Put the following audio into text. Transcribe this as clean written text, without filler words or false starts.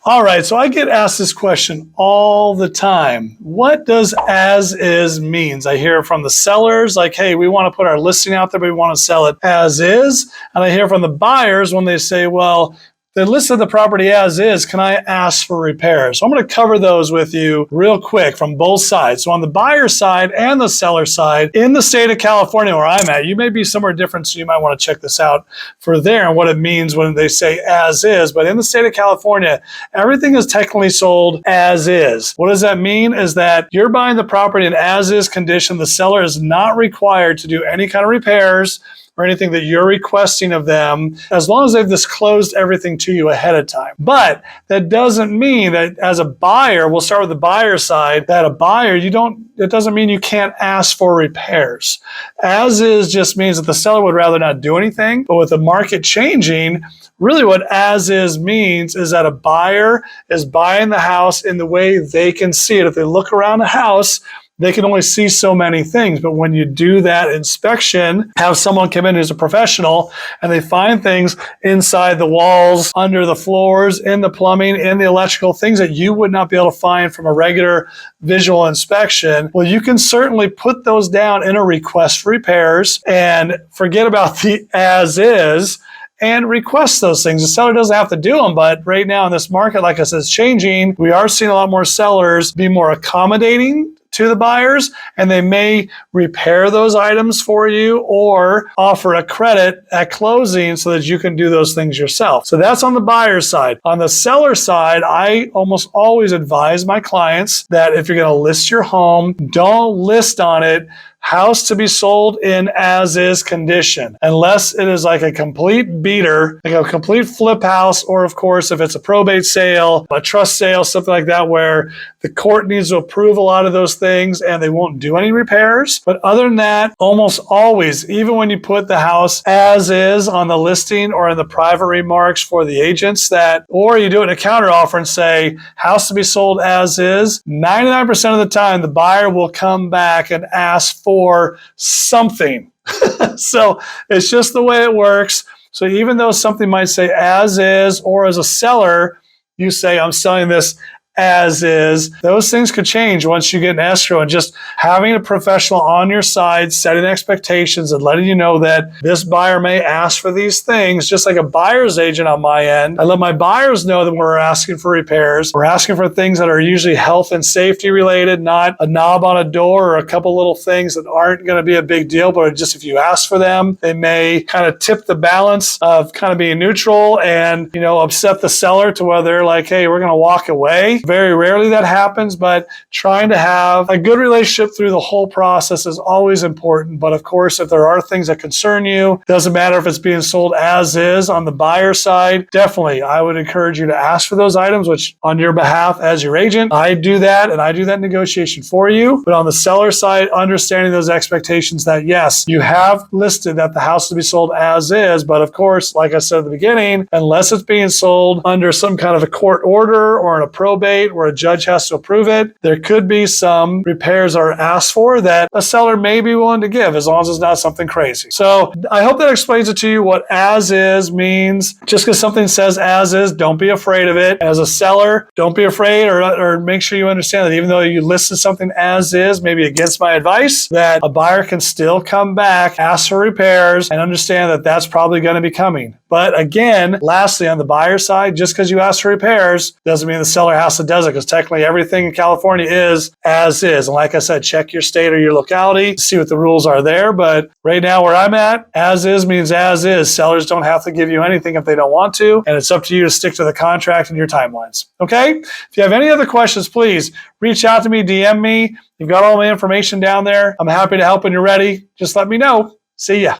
All right, so I get asked this question all the time. What does as is means? I hear from the sellers like, hey, we want to put our listing out there, but we want to sell it as is. And I hear from the buyers when they say, well, they listed the property as is, can I ask for repairs? So I'm going to cover those with you real quick from both sides. So on the buyer side and the seller side, in the state of California where I'm at, you may be somewhere different, so you might want to check this out for there and what it means when they say as is. But in the state of California, everything is technically sold as is. What does that mean? Is that you're buying the property in as is condition. The seller is not required to do any kind of repairs or anything that you're requesting of them, as long as they've disclosed everything to you ahead of time. But that doesn't mean that as a buyer, we'll start with the buyer side, that a buyer, it doesn't mean you can't ask for repairs. As is just means that the seller would rather not do anything, but with the market changing, really what as is means is that a buyer is buying the house in the way they can see it. If they look around the house, they can only see so many things. But when you do that inspection, have someone come in who's a professional and they find things inside the walls, under the floors, in the plumbing, in the electrical, things that you would not be able to find from a regular visual inspection, well, you can certainly put those down in a request for repairs and forget about the as is and request those things. The seller doesn't have to do them, but right now in this market, like I said, it's changing. We are seeing a lot more sellers be more accommodating to the buyers, and they may repair those items for you or offer a credit at closing so that you can do those things yourself. So that's on the buyer side. On the seller side, I almost always advise my clients that if you're going to list your home, don't list on it house to be sold in as is condition, unless it is like a complete beater, like a complete flip house, or of course, if it's a probate sale, a trust sale, something like that, where the court needs to approve a lot of those things and they won't do any repairs. But other than that, almost always, even when you put the house as is on the listing or in the private remarks for the agents or you do it in a counter offer and say house to be sold as is, 99% of the time, the buyer will come back and ask for something. So it's just the way it works. So even though something might say as is, or as a seller, you say, I'm selling this as is, those things could change once you get an escrow, and just having a professional on your side, setting expectations and letting you know that this buyer may ask for these things, just like a buyer's agent on my end. I let my buyers know that we're asking for repairs. We're asking for things that are usually health and safety related, not a knob on a door or a couple little things that aren't going to be a big deal, but just if you ask for them, they may kind of tip the balance of kind of being neutral and, upset the seller to where they're like, hey, we're going to walk away. Very rarely that happens, but trying to have a good relationship through the whole process is always important. But of course, if there are things that concern you, doesn't matter if it's being sold as is on the buyer side, definitely I would encourage you to ask for those items, which on your behalf as your agent, I do that, and I do that negotiation for you. But on the seller side, understanding those expectations that yes, you have listed that the house to be sold as is, but of course, like I said at the beginning, unless it's being sold under some kind of a court order or in a probate where a judge has to approve it, there could be some repairs that are asked for that a seller may be willing to give, as long as it's not something crazy. So I hope that explains it to you what as is means. Just because something says as is, don't be afraid of it. As a seller, don't be afraid, or make sure you understand that even though you listed something as is, maybe against my advice, that a buyer can still come back, ask for repairs, and understand that that's probably going to be coming. But again, lastly, on the buyer side, just because you ask for repairs doesn't mean the seller has to do it, because technically everything in California is as is. And like I said, check your state or your locality, see what the rules are there. But right now where I'm at, as is means as is. Sellers don't have to give you anything if they don't want to, and it's up to you to stick to the contract and your timelines. Okay? If you have any other questions, please reach out to me, DM me. You've got all my information down there. I'm happy to help when you're ready. Just let me know. See ya.